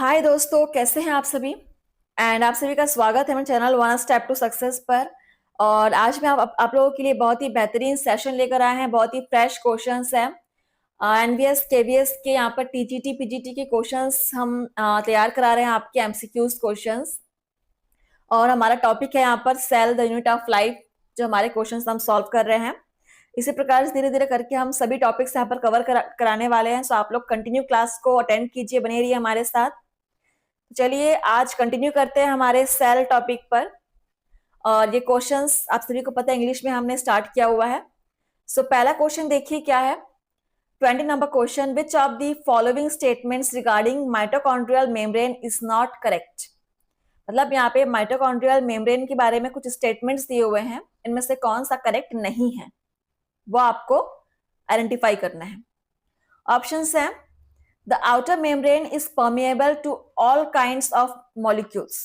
हाय दोस्तों, कैसे हैं आप सभी। एंड आप सभी का स्वागत है मेरे channel one step to success पर। और आज मैं आप लोगों के लिए बहुत ही बेहतरीन सेशन लेकर आए हैं। बहुत ही फ्रेश क्वेश्चंस हैं। एनवीएस केवीएस के यहाँ पर टीजीटी पीजीटी के क्वेश्चंस हम तैयार करा रहे हैं, आपके एमसीक्यूज क्वेश्चंस। और हमारा टॉपिक है यहाँ पर cell the unit of life, जो हमारे क्वेश्चंस हम सॉल्व कर रहे हैं। इसी प्रकार से धीरे धीरे करके हम सभी टॉपिक्स यहाँ पर कवर कराने वाले हैं। सो आप लोग कंटिन्यू क्लास को अटेंड कीजिए, बने रहिए हमारे साथ। चलिए आज कंटिन्यू करते हैं हमारे सेल टॉपिक पर। और ये क्वेश्चंस आप सभी को पता है, इंग्लिश में हमने स्टार्ट किया हुआ है। सो पहला क्वेश्चन देखिए क्या है। 20 number question, which of the following statements regarding mitochondrial membrane is not correct. मतलब यहाँ पे माइटोकॉन्ड्रियल मेम्ब्रेन के बारे में कुछ स्टेटमेंट्स दिए हुए हैं, इनमें से कौन सा करेक्ट नहीं है वो आपको आइडेंटिफाई करना है। ऑप्शंस हैं, the outer membrane is permeable to all kinds of molecules.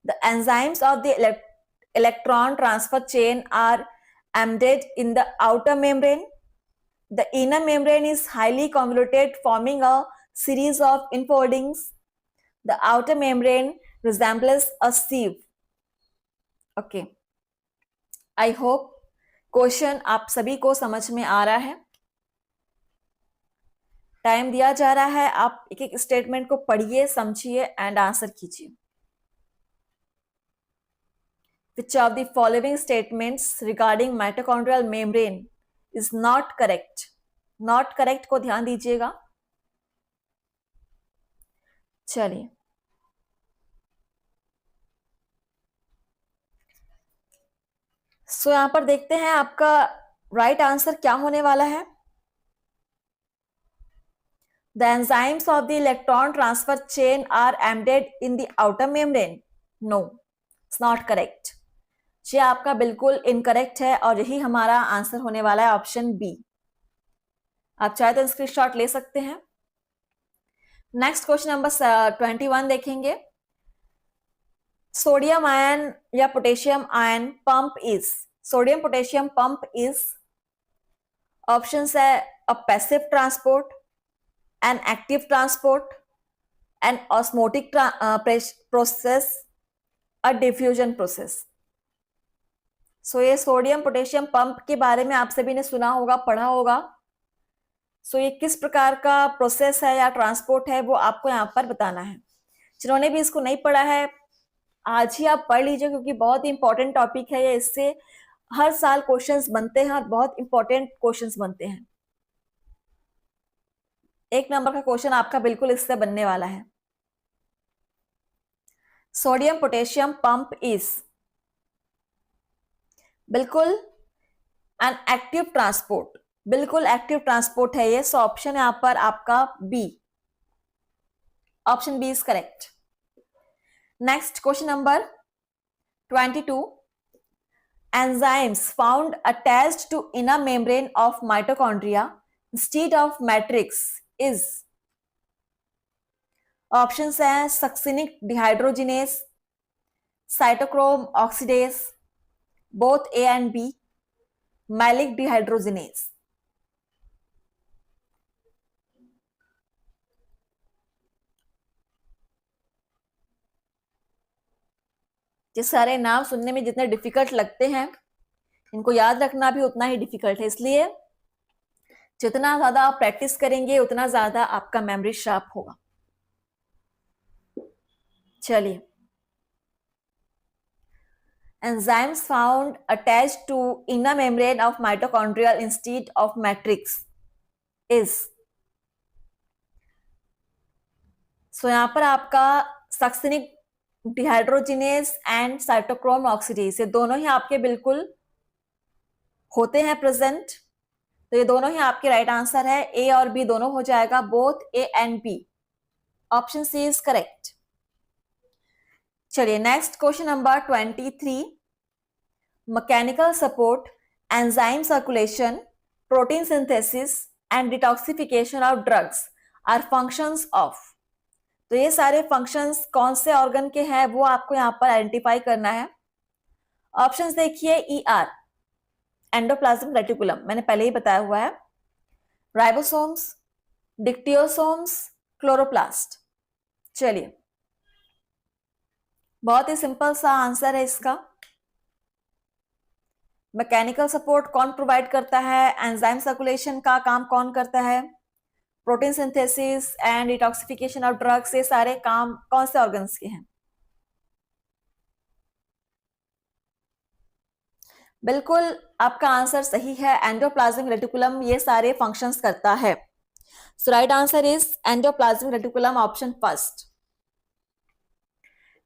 The enzymes of the electron transfer chain are embedded in the outer membrane. The inner membrane is highly convoluted, forming a series of infoldings. The outer membrane resembles a sieve. Okay. I hope question आप सभी को समझ में आ रहा है। Time दिया जा रहा है, आप एक एक स्टेटमेंट को पढ़िए, समझिए एंड आंसर कीजिए। Which of the following statements regarding mitochondrial membrane is not correct? Not correct को ध्यान दीजिएगा। चलिए यहां पर देखते हैं आपका राइट आंसर क्या होने वाला है। The enzymes of the electron transfer chain are embedded in the outer membrane. No, it's not correct. ये आपका बिल्कुल इनकरेक्ट है और यही हमारा आंसर होने वाला है, ऑप्शन बी। आप चाहे तो स्क्रीनशॉट ले सकते हैं। नेक्स्ट क्वेश्चन नंबर 21 देखेंगे। सोडियम आयन या potassium ion pump is, sodium potassium pump is, options है a passive transport, an active transport, an osmotic process, a diffusion process. So ये सोडियम पोटेशियम पंप के बारे में आप सभी ने सुना होगा, पढ़ा होगा। सो ये किस प्रकार का प्रोसेस है या ट्रांसपोर्ट है वो आपको यहाँ पर बताना है। जिन्होंने भी इसको नहीं पढ़ा है आज ही आप पढ़ लीजिए, क्योंकि बहुत ही इंपॉर्टेंट टॉपिक है ये। इससे हर साल क्वेश्चंस बनते हैं और बहुत इंपॉर्टेंट क्वेश्चंस बनते हैं। एक नंबर का क्वेश्चन आपका बिल्कुल इससे बनने वाला है। सोडियम पोटेशियम पंप इज बिल्कुल एन एक्टिव ट्रांसपोर्ट, बिल्कुल एक्टिव ट्रांसपोर्ट है ये। सो ऑप्शन यहां पर आपका B, option B is correct. Next question number 22, enzymes found attached to inner membrane of mitochondria instead of matrix is, options हैं succinic dehydrogenase, cytochrome oxidase, both A and B, malic dehydrogenase. ये सारे नाम सुनने में जितने difficult लगते हैं, इनको याद रखना भी उतना ही डिफिकल्ट है। इसलिए जितना ज्यादा आप प्रैक्टिस करेंगे उतना ज्यादा आपका मेमोरी शार्प होगा। चलिए, enzymes found attached to inner membrane of mitochondria instead of matrix is, सो यहां पर आपका succinic dehydrogenase and cytochrome oxidase, ये दोनों ही आपके बिल्कुल होते हैं प्रेजेंट। तो ये दोनों ही आपके राइट आंसर है, ए और बी दोनों हो जाएगा, both A and B, option C is correct. चलिए next question number 23, mechanical support, enzyme circulation, protein synthesis and detoxification of drugs are functions of. तो ये सारे फंक्शंस कौन से ऑर्गन के हैं वो आपको यहाँ पर आइडेंटिफाई करना है। ऑप्शंस देखिए, ई आर एंडोप्लाज्मिक रेटिकुलम, मैंने पहले ही बताया हुआ है, राइबोसोम्स, डिक्टियोसोम्स, क्लोरोप्लास्ट। चलिए, बहुत ही सिंपल सा आंसर है इसका। मैकेनिकल सपोर्ट कौन प्रोवाइड करता है, एंजाइम सर्कुलेशन का काम कौन करता है, protein synthesis and detoxification of drugs, ये सारे काम कौन से ऑर्गन्स के हैं? बिल्कुल आपका आंसर सही है, एंडोप्लाज्मिक रेटिकुलम ये सारे फंक्शंस करता है। So right answer is endoplasmic reticulum, option first.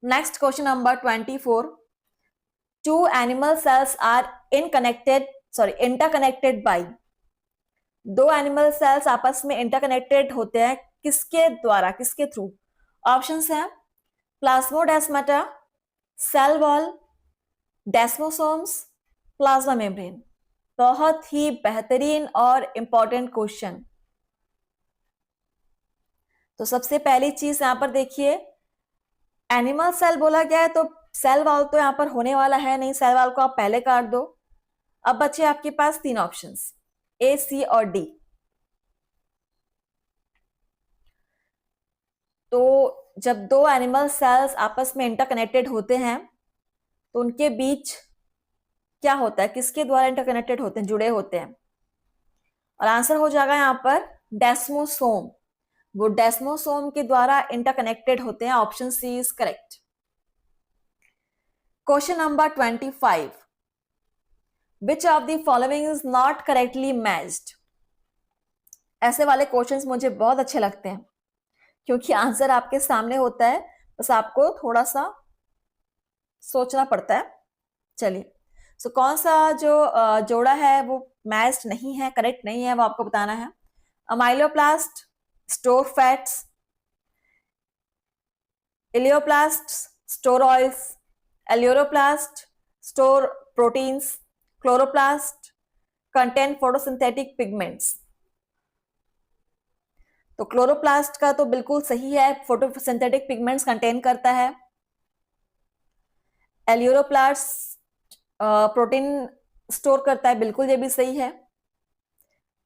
Next question number 24। Two animal cells are interconnected by. दो एनिमल सेल्स आपस में इंटरकनेक्टेड होते हैं किसके द्वारा, किसके थ्रू? ऑप्शंस हैं plasmodesmata, cell wall, desmosomes, plasma membrane. बहुत ही बेहतरीन और इंपॉर्टेंट क्वेश्चन। तो सबसे पहली चीज यहां पर देखिए, एनिमल सेल बोला गया है तो सेल वॉल तो यहां पर होने वाला है नहीं, सेल वॉल को आप पहले काट दो। अब बचे आपके पास तीन ऑप्शंस, ए, सी और डी। तो जब दो एनिमल सेल्स आपस में इंटरकनेक्टेड होते हैं तो उनके बीच क्या होता है, किसके द्वारा इंटरकनेक्टेड होते हैं, जुड़े होते हैं? और आंसर हो जाएगा यहां पर डेस्मोसोम। वो डेस्मोसोम के द्वारा इंटरकनेक्टेड होते हैं। Option C is correct. Question number 25। Which of the following is not correctly matched? ऐसे वाले क्वेश्चंस मुझे बहुत अच्छे लगते हैं क्योंकि आंसर आपके सामने होता है, बस आपको थोड़ा सा सोचना पड़ता है। चलिए, सो कौन सा जो जोड़ा है वो मैच्ड नहीं है, करेक्ट नहीं है, वो आपको बताना है। Amyloplast store fats, elaioplast store oils, aleuroplast store proteins, chloroplast contain photosynthetic pigments. तो क्लोरोप्लास्ट का तो बिल्कुल सही है, फोटोसिंथेटिक पिगमेंट्स कंटेन करता है। एल्यूरोप्लास्ट प्रोटीन स्टोर करता है, बिल्कुल ये भी सही है।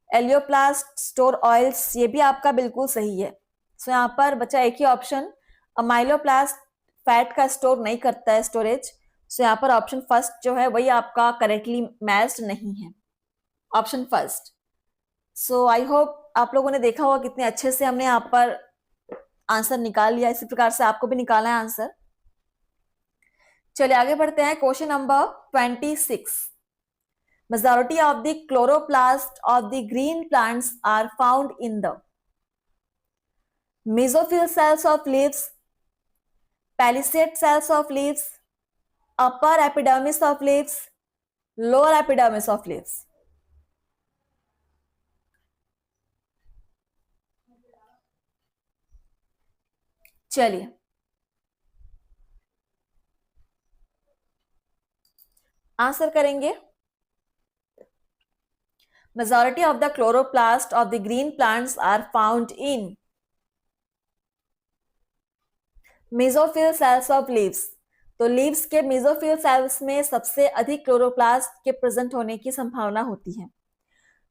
एलियोप्लास्ट स्टोर ऑयल्स, ये भी आपका बिल्कुल सही है। सो यहाँ पर बचा एक ही ऑप्शन, अमाइलोप्लास्ट फैट का स्टोर नहीं करता है, स्टोरेज। सो यहाँ पर ऑप्शन फर्स्ट जो है वही आपका करेक्टली मैच्ड नहीं है, option first. So I hope आप लोगों ने देखा होगा कितने अच्छे से हमने यहाँ पर आंसर निकाल लिया। इसी प्रकार से आपको भी निकालना है आंसर। चलिए आगे बढ़ते हैं। Question number 26। Majority of the chloroplast of the green plants are found in the mesophyll cells of leaves, palisade cells of leaves, upper epidermis of leaves, lower epidermis of leaves. चलिए answer करेंगे। Majority of the chloroplast of the green plants are found in mesophyll cells of leaves। तो leaves के mesophyll cells में सबसे अधिक chloroplast के present होने की संभावना होती है।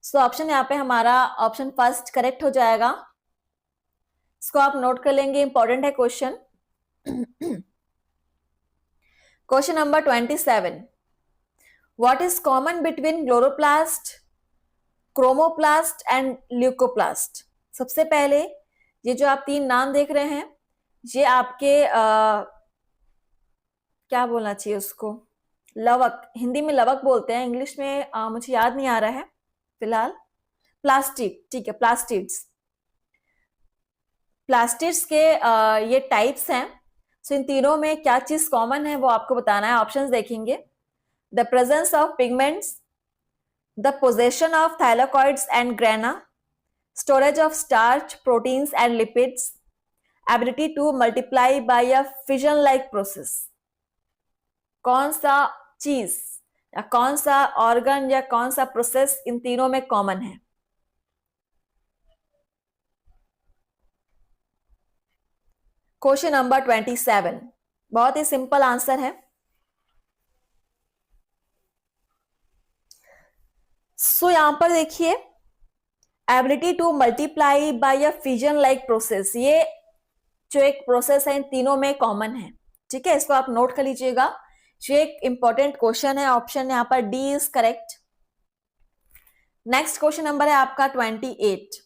सो ऑप्शन यहाँ पे हमारा ऑप्शन फर्स्ट करेक्ट हो जाएगा। इसको आप नोट कर लेंगे, इंपॉर्टेंट है question. Question number 27। What is common between chloroplast, chromoplast and leucoplast? सबसे पहले ये जो आप तीन नाम देख रहे हैं, ये आपके क्या बोलना चाहिए उसको, लवक, हिंदी में लवक बोलते हैं, इंग्लिश में मुझे याद नहीं आ रहा है फिलहाल। प्लास्टिड, ठीक है, प्लास्टिड्स। प्लास्टिड्स के ये टाइप्स हैं। सो इन तीनों में क्या चीज कॉमन है वो आपको बताना है। ऑप्शंस देखेंगे, the presence of pigments, the possession of thylakoids and grana, storage of starch, proteins and lipids, ability to multiply by a fission like process. कौन सा चीज या कौन सा ऑर्गन या कौन सा प्रोसेस इन तीनों में कॉमन है? क्वेश्चन नंबर 27, बहुत ही सिंपल आंसर है। सो यहां पर देखिए, ability to multiply by a fission like process, ये जो एक प्रोसेस है इन तीनों में कॉमन है। ठीक है, इसको आप नोट कर लीजिएगा, ये एक इंपॉर्टेंट क्वेश्चन है। ऑप्शन यहाँ पर D is correct. Next question number है आपका 28।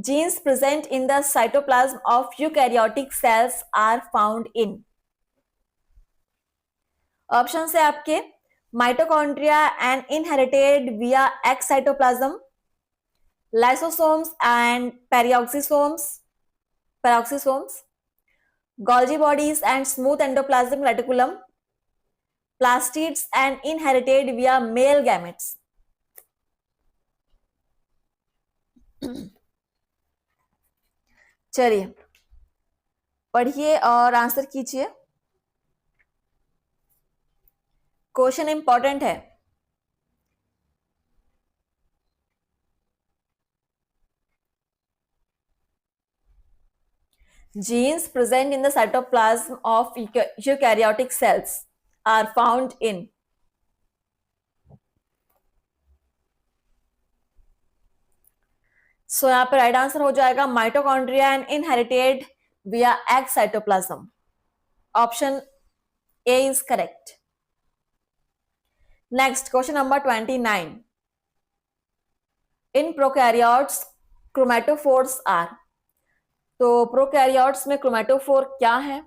genes present in the cytoplasm of eukaryotic cells are found in। Option है आपके mitochondria and inherited via X cytoplasm, lysosomes and peroxisomes, Golgi bodies and smooth endoplasmic reticulum, plastids and inherited via male gametes। चलिए पढ़िए और answer कीजिए, question important है। Genes present in the cytoplasm of eukaryotic cells are found in। So यहाँ पर right answer हो जाएगा mitochondria and inherited via X cytoplasm. Option A is correct. Next question number 29। In prokaryotes chromatophores are. तो prokaryotes में chromatophore क्या है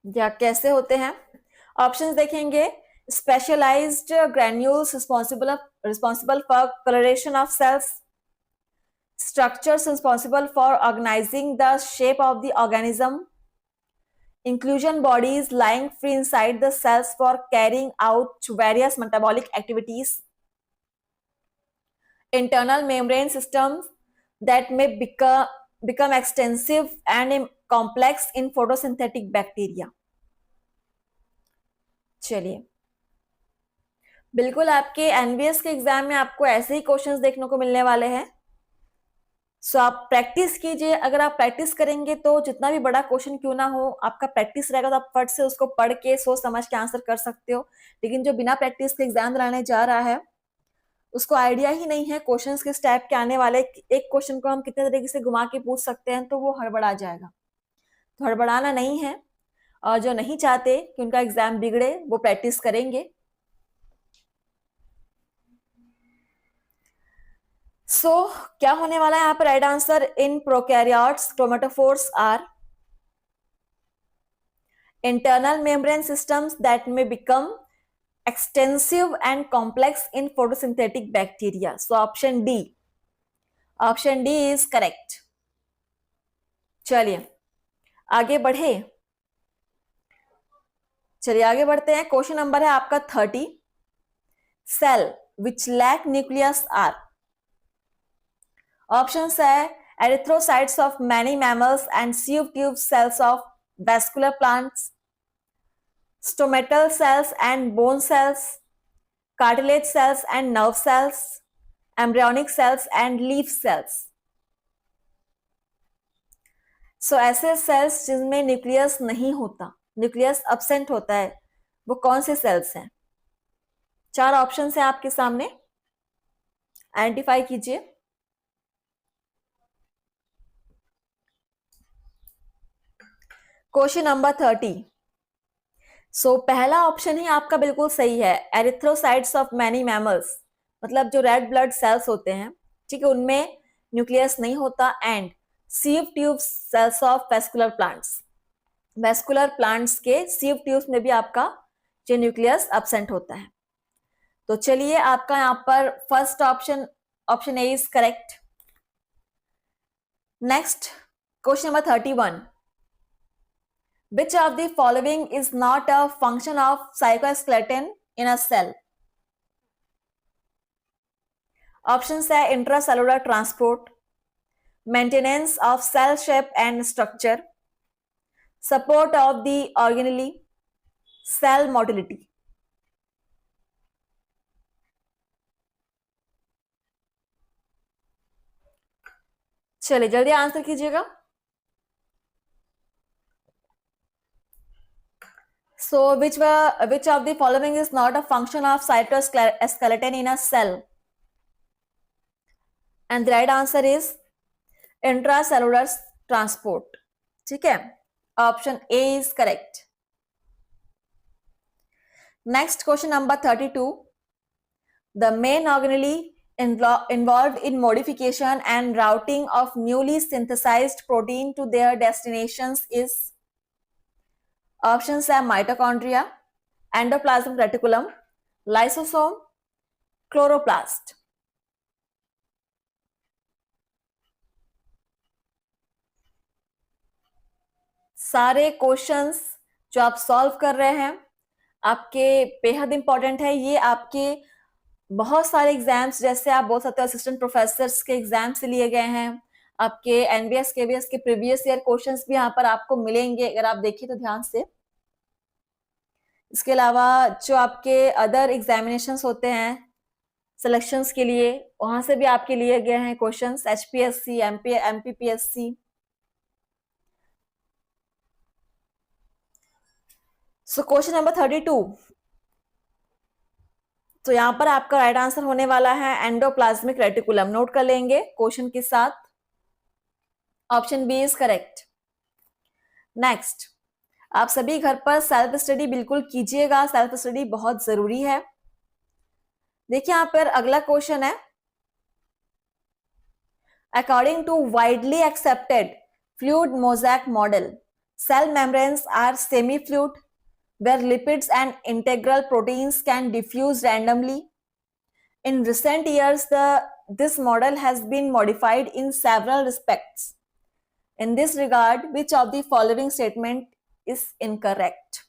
या कैसे होते हैं? ऑप्शंस देखेंगे, specialised granules responsible for colouration of cells, structures responsible for organizing the shape of the organism, inclusion bodies lying free inside the cells for carrying out various metabolic activities, internal membrane systems that may become extensive and complex in photosynthetic bacteria। चलिए, बिल्कुल आपके NBS के exam में आपको ऐसे ही questions देखने को मिलने वाले हैं। सो आप प्रैक्टिस कीजिए। अगर आप प्रैक्टिस करेंगे तो जितना भी बड़ा क्वेश्चन क्यों ना हो, आपका प्रैक्टिस रहेगा तो आप फट से उसको पढ़ के सोच समझ के आंसर कर सकते हो। लेकिन जो बिना प्रैक्टिस के एग्जाम दिलाने जा रहा है, उसको आइडिया ही नहीं है क्वेश्चंस किस टाइप के आने वाले, एक क्वेश्चन को हम कितने तरीके से घुमा के पूछ सकते हैं, तो वो हड़बड़ा जाएगा। तो हड़बड़ाना नहीं है, और जो नहीं चाहते कि उनका एग्जाम बिगड़े वो प्रैक्टिस करेंगे। क्या होने वाला है यहाँ पर right answer? In prokaryotes chromatophores are internal membrane systems that may become extensive and complex in photosynthetic bacteria। So option D is correct। चलिए आगे बढ़ते हैं। क्वेश्चन नंबर है आपका 30। Cell which lack nucleus are. Options है erythrocytes of many mammals and sieve tube cells of vascular plants, stomatal cells and bone cells, cartilage cells and nerve cells, embryonic cells and leaf cells। ऐसे sales जिनमें nucleus नहीं होता, nucleus absent होता है, वो कौन से सेल्स हैं? 4 ऑप्शन है आपके सामने, आइडेंटिफाई कीजिए। Question number 30। पहला ऑप्शन ही आपका बिल्कुल सही है, एरिथ्रोसाइट्स ऑफ मैनी मैमल्स, मतलब जो रेड ब्लड सेल्स होते हैं, ठीक है, उनमें न्यूक्लियस नहीं होता। And sieve tube cells of vascular plants, vascular plants के sieve ट्यूब्स में भी आपका जो न्यूक्लियस एब्सेंट होता है। तो चलिए आपका यहाँ पर first option A is correct. Next question number 31। Which of the following is not a function of cytoskeleton in a cell? Options है intracellular transport, maintenance of cell shape and structure, support of the organelle, cell motility। चलिए जल्दी answer कीजिएगा। which of the following is not a function of cytoskeleton in a cell? And the right answer is intracellular transport. ठीक है, option A is correct. Next question number 32, the main organelle involved in modification and routing of newly synthesized protein to their destinations is, options are mitochondria, endoplasmic reticulum, lysosome, chloroplast। सारे questions जो आप solve कर रहे हैं आपके बेहद important है। ये आपके बहुत सारे एग्जाम्स, जैसे आप बोल सकते हो असिस्टेंट प्रोफेसर्स के एग्जाम से लिए गए हैं, आपके एनबीएस केवीएस के प्रीवियस ईयर क्वेश्चंस भी यहाँ पर आपको मिलेंगे अगर आप देखिए तो ध्यान से। इसके अलावा जो आपके अदर एग्जामिनेशंस होते हैं सिलेक्शंस के लिए, वहां से भी आपके लिए गए हैं questions, HPSC, MPPSC. So question number 32, तो यहां पर आपका राइट आंसर होने वाला है एंडोप्लाज्मिक रेटिकुलम। नोट कर लेंगे क्वेश्चन के साथ, option B is correct. Next, आप सभी घर पर सेल्फ स्टडी बिल्कुल कीजिएगा, सेल्फ स्टडी बहुत जरूरी है। देखिए यहां पर अगला क्वेश्चन है, according to widely accepted fluid mosaic model, cell membranes are semi-fluid where lipids and integral proteins can diffuse randomly. In recent years, this model has been modified in several respects. In this regard, which of the following statement is incorrect?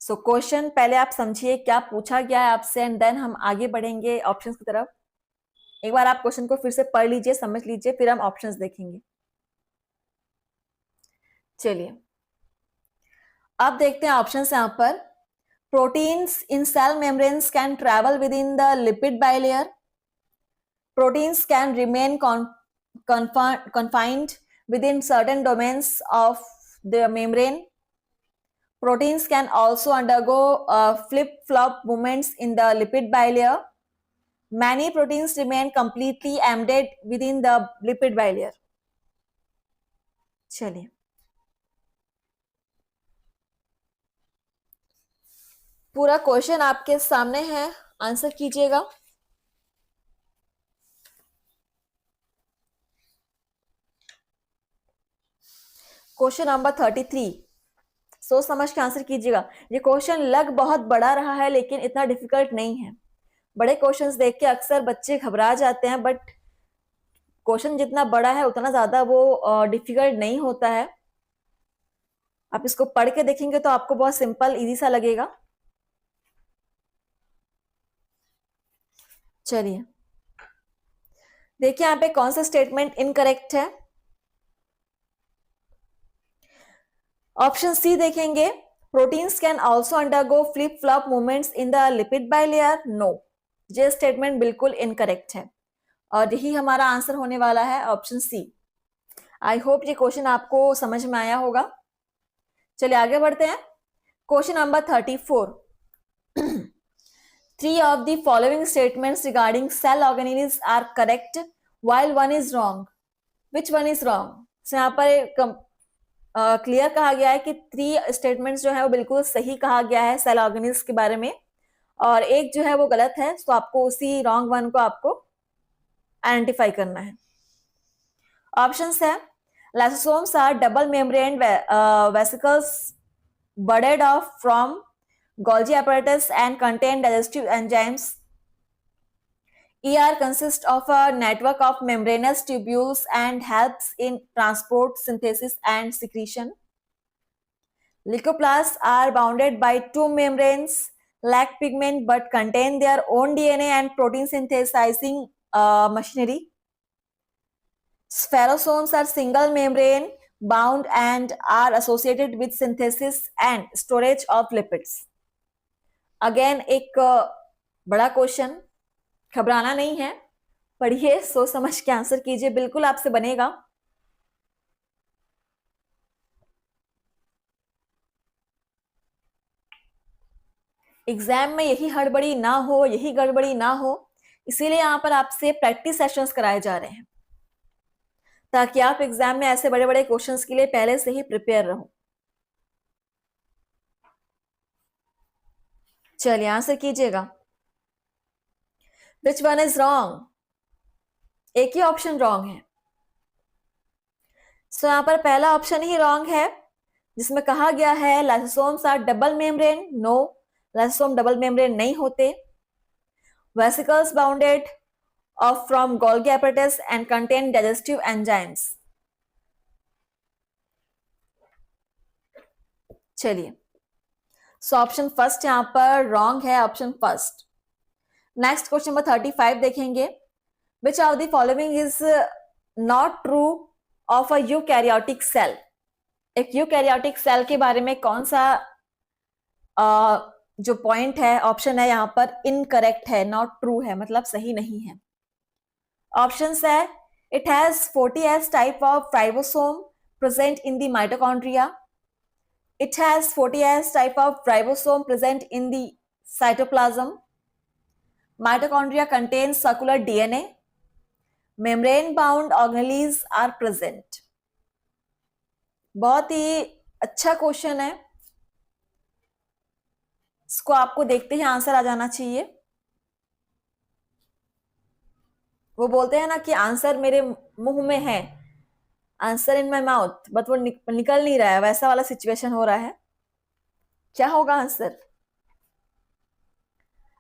So question पहले आप समझिए क्या पूछा गया है आपसे, and then हम आगे बढ़ेंगे ऑप्शंस की तरफ। एक बार आप क्वेश्चन को फिर से पढ़ लीजिए, समझ लीजिए, फिर हम ऑप्शंस देखेंगे। चलिए अब देखते हैं ऑप्शंस यहाँ पर। Proteins in cell membranes can travel within the lipid bilayer. Proteins can remain confined within certain domains of the membrane. Proteins can also undergo flip-flop movements in the lipid bilayer. Many proteins remain completely embedded within the lipid bilayer. चलिए पूरा question आपके सामने है, answer कीजिएगा। Question number 33, सोच समझ के answer कीजिएगा। ये क्वेश्चन लग बहुत बड़ा रहा है लेकिन इतना डिफिकल्ट नहीं है। बड़े क्वेश्चंस देख के अक्सर बच्चे घबरा जाते हैं, बट क्वेश्चन जितना बड़ा है उतना ज्यादा वो डिफिकल्ट नहीं होता है। आप इसको पढ़ के देखेंगे तो आपको बहुत सिंपल इजी सा लगेगा। चलिए देखिए यहाँ पे कौन सा स्टेटमेंट इनकरेक्ट है। ऑप्शन सी देखेंगे, proteins can also undergo flip flop movements in the lipid bilayer. No, ये स्टेटमेंट बिल्कुल इनकरेक्ट है और यही हमारा आंसर होने वाला है, ऑप्शन सी। आई होप ये क्वेश्चन आपको समझ में आया होगा। चलिए आगे बढ़ते हैं। Question number 34, 3 of the following statements regarding cell organelles are correct while one is wrong. Which one is wrong? So यहाँ पर क्लियर कहा गया है कि 3 स्टेटमेंट्स जो है वो बिल्कुल सही कहा गया है सेल ऑर्गेनिल्स के बारे में, और एक जो है वो गलत है। तो आपको उसी रॉन्ग वन को आपको आइडेंटिफाई करना है। ऑप्शंस है, lysosomes are double membrane vesicles budded off from Golgi apparatus and contain digestive enzymes. ER consists of a network of membranous tubules and helps in transport, synthesis, and secretion. Leucoplasts are bounded by 2 membranes, lack pigment but contain their own DNA and protein synthesizing machinery. Spherosomes are single membrane bound and are associated with synthesis and storage of lipids. Again एक बड़ा question, घबराना नहीं है, पढ़िए, सोच समझ के answer कीजिए, बिल्कुल आपसे बनेगा। एग्जाम में यही हड़बड़ी ना हो, यही गड़बड़ी ना हो, इसीलिए यहाँ पर आपसे प्रैक्टिस सेशंस कराए जा रहे हैं ताकि आप एग्जाम में ऐसे बड़े बड़े क्वेश्चंस के लिए पहले से ही प्रिपेयर रहो। चलिए आंसर कीजिएगा। Which one is wrong? एक ही ऑप्शन रॉन्ग है। सो यहाँ पर पहला ऑप्शन ही रॉन्ग है जिसमें कहा गया है lysosomes are double membrane. No, lysosome double membrane नहीं होते। Vesicles bounded off from Golgi apparatus and contain digestive enzymes. चलिए, सो ऑप्शन फर्स्ट यहां पर रॉन्ग है, option first. Next question number 35 देखेंगे। Which of the following is not true of a eukaryotic cell? एक eukaryotic cell के बारे में कौन सा जो पॉइंट है, ऑप्शन है यहां पर इनकरेक्ट है, नॉट ट्रू है, मतलब सही नहीं है। ऑप्शंस है it has 40S type of ribosome present in the mitochondria, it has 40S type of ribosome present in the cytoplasm, mitochondria contains circular DNA, membrane bound organelles are present। बहुत ही अच्छा question है, इसको आपको देखते ही answer आ जाना चाहिए। वो बोलते हैं ना कि आंसर मेरे मुंह में है, answer in my mouth, but वो निकल नहीं रहा है, वैसा वाला सिचुएशन हो रहा है। क्या होगा आंसर?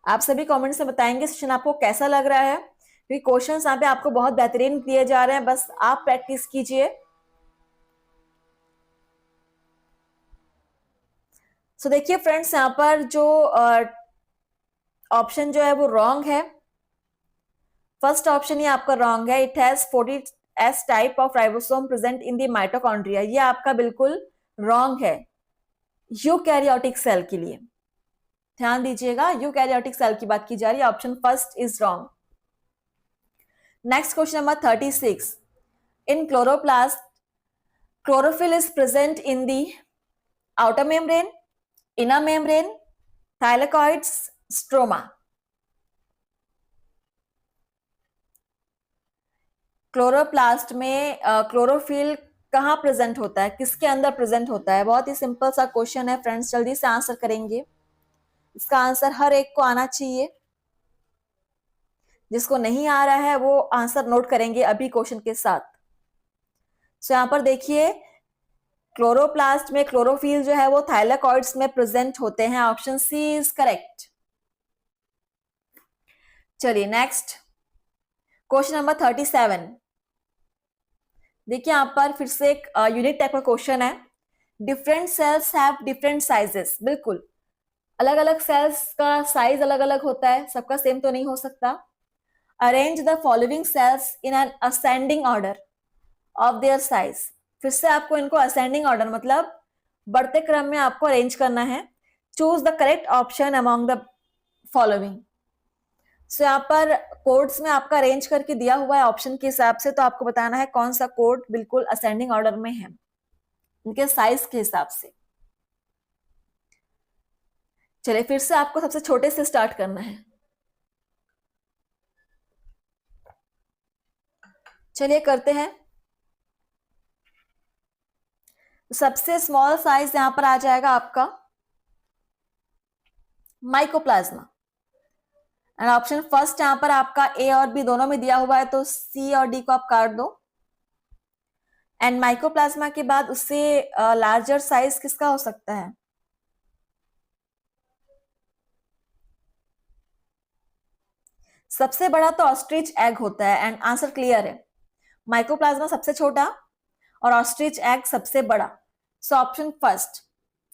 आप सभी कमेंट्स में बताएंगे सेशन आपको कैसा लग रहा है, क्योंकि क्वेश्चंस यहाँ पे आपको बहुत बेहतरीन दिए जा रहे हैं, बस आप प्रैक्टिस कीजिए। सो देखिए फ्रेंड्स, यहाँ पर जो ऑप्शन जो है वो रॉन्ग है। फर्स्ट ऑप्शन ही आपका रॉन्ग है। It has 40S type of ribosome present in the mitochondria, ये आपका बिल्कुल रॉन्ग है यूकैरियोटिक सेल के लिए। ध्यान दीजिएगा, यूकैरियोटिक सेल की बात की जा रही है। Option first is wrong. Next question number 36। In chloroplast chlorophyll is present in the outer membrane, inner membrane, thylakoids, stroma। Chloroplast में क्लोरोफिल कहाँ प्रेजेंट होता है, किसके अंदर प्रेजेंट होता है? बहुत ही सिंपल सा क्वेश्चन है फ्रेंड्स, जल्दी से आंसर करेंगे। इसका आंसर हर एक को आना चाहिए, जिसको नहीं आ रहा है वो आंसर नोट करेंगे अभी क्वेश्चन के साथ। सो यहां पर देखिए, क्लोरोप्लास्ट में क्लोरोफिल जो है वो थाइलाकॉइड्स में प्रेजेंट होते हैं। Option C is correct. चलिए नेक्स्ट क्वेश्चन नंबर 37। देखिए यहां पर फिर से एक यूनिक टाइप का क्वेश्चन है। Different cells have different sizes. बिल्कुल अलग अलग सेल्स का साइज अलग अलग होता है, सबका सेम तो नहीं हो सकता। Arrange the following sales in an ascending order of their size. फिर से आपको इनको असेंडिंग ऑर्डर मतलब बढ़ते क्रम में आपको अरेंज करना है। Choose the correct option among the following. So यहाँ पर कोड्स में आपका अरेंज करके दिया हुआ है ऑप्शन के हिसाब से, तो आपको बताना है कौन सा कोड बिल्कुल असेंडिंग ऑर्डर में है, उनके साइज के हिसाब से। चलिए फिर से आपको सबसे छोटे से स्टार्ट करना है। चलिए करते हैं। सबसे स्मॉल साइज यहां पर आ जाएगा आपका माइकोप्लाज्मा। एंड ऑप्शन फर्स्ट यहां पर आपका ए और बी दोनों में दिया हुआ है, तो सी और डी को आप काट दो। एंड माइकोप्लाज्मा के बाद उससे लार्जर साइज किसका हो सकता है? सबसे बड़ा तो ऑस्ट्रिच एग होता है, एंड आंसर क्लियर है। माइकोप्लाज्मा सबसे छोटा और ऑस्ट्रिच एग सबसे बड़ा। सो ऑप्शन फर्स्ट।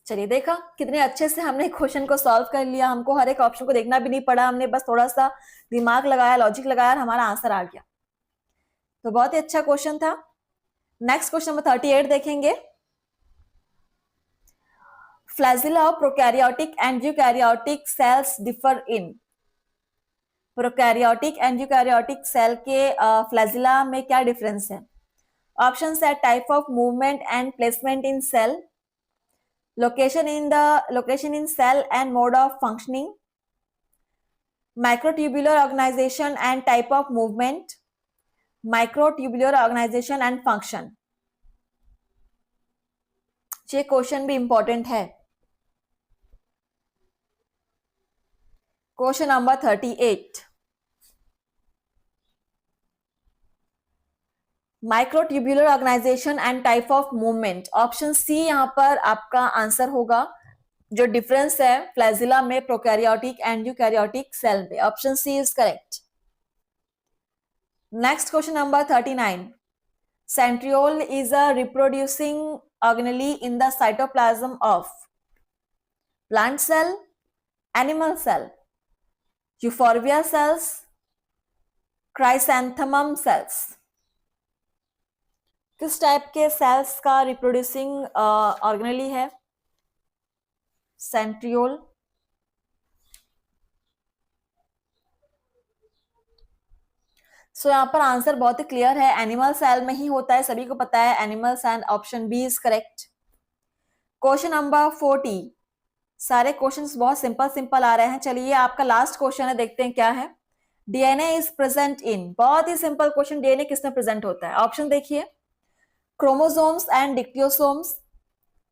चलिए देखा कितने अच्छे से हमने क्वेश्चन को सॉल्व कर लिया, हमको हर एक ऑप्शन को देखना भी नहीं पड़ा, हमने बस थोड़ा सा दिमाग लगाया, लॉजिक लगाया और हमारा आंसर आ गया। तो बहुत ही अच्छा क्वेश्चन था। नेक्स्ट क्वेश्चन नंबर 38 देखेंगे। Flagella of prokaryotic and eukaryotic cells differ in. Prokaryotic and eukaryotic cell के फ्लैजिला में क्या डिफरेंस है? ऑप्शन है type of movement and placement in cell, location in cell and mode of functioning, Microtubular organization and type of movement, microtubular organization and function. ये question भी important है. Question number 38. Microtubular organization and type of movement. Option C यहां पर आपका answer होगा. जो difference है flagella में प्रोकैरियोटिक एंड यूकैरियोटिक सेल में. Option C is correct. Next question number 39. Centriole is a reproducing organelle in the cytoplasm of plant cell, animal cell, euphorbia cells, chrysanthemum cells. किस type के cells का reproducing organelle है centriole? So यहाँ पर answer बहुत ही clear है, animal cell में ही होता है, सभी को पता है animals, and option B is correct. Question number 40. सारे क्वेश्चंस बहुत सिंपल सिंपल आ रहे हैं. चलिए आपका लास्ट क्वेश्चन है, देखते हैं क्या है. DNA is present in. बहुत ही सिंपल क्वेश्चन. डीएनए किसमें प्रेजेंट होता है? ऑप्शन देखिए. Chromosomes and dictyosomes,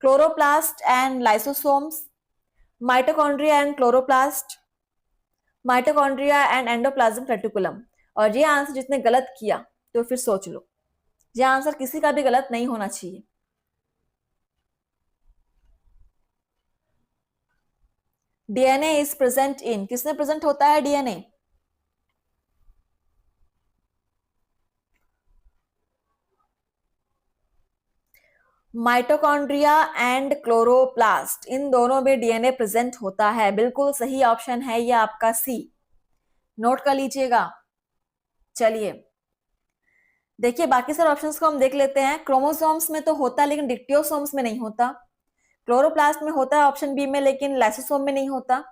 chloroplast and lysosomes, mitochondria and chloroplast, mitochondria and endoplasm reticulum. और ये आंसर जिसने गलत किया तो फिर सोच लो, ये आंसर किसी का भी गलत नहीं होना चाहिए. डीएनए इज प्रेजेंट इन. किसमें प्रेजेंट होता है डीएनए? माइटोकॉन्ड्रिया एंड क्लोरोप्लास्ट, इन दोनों में डीएनए प्रेजेंट होता है. बिल्कुल सही ऑप्शन है ये आपका सी. नोट कर लीजिएगा. चलिए देखिए बाकी सारे ऑप्शंस को हम देख लेते हैं. क्रोमोसोम्स में तो होता है लेकिन डिक्टियोसोम्स में नहीं होता. क्लोरोप्लास्ट में होता है ऑप्शन बी में, लेकिन लाइसोसोम में नहीं होता.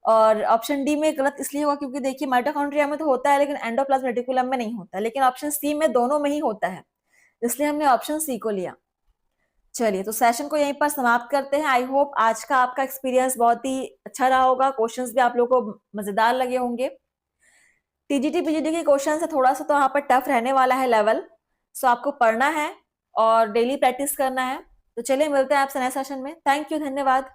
और ऑप्शन डी में गलत इसलिए हुआ क्योंकि देखिए माइटोकॉन्ड्रिया में तो होता है लेकिन एंडोप्लाज्म रेटिकुलम में नहीं होता. लेकिन ऑप्शन सी में दोनों में ही होता है, इसलिए हमने ऑप्शन सी को लिया. चलिए तो सेशन को यहीं पर समाप्त करते हैं. आई होप आज का आपका एक्सपीरियंस बहुत ही अच्छा रहा होगा. क्वेश्चंस भी आप लोगों को मजेदार लगे होंगे. टीजीटी पीजीटी के क्वेश्चन से थोड़ा सा तो यहाँ पर टफ रहने वाला है लेवल. सो आपको पढ़ना है और डेली प्रैक्टिस करना है. तो चलिए मिलते हैं आपसे नए सेशन में. थैंक यू, धन्यवाद.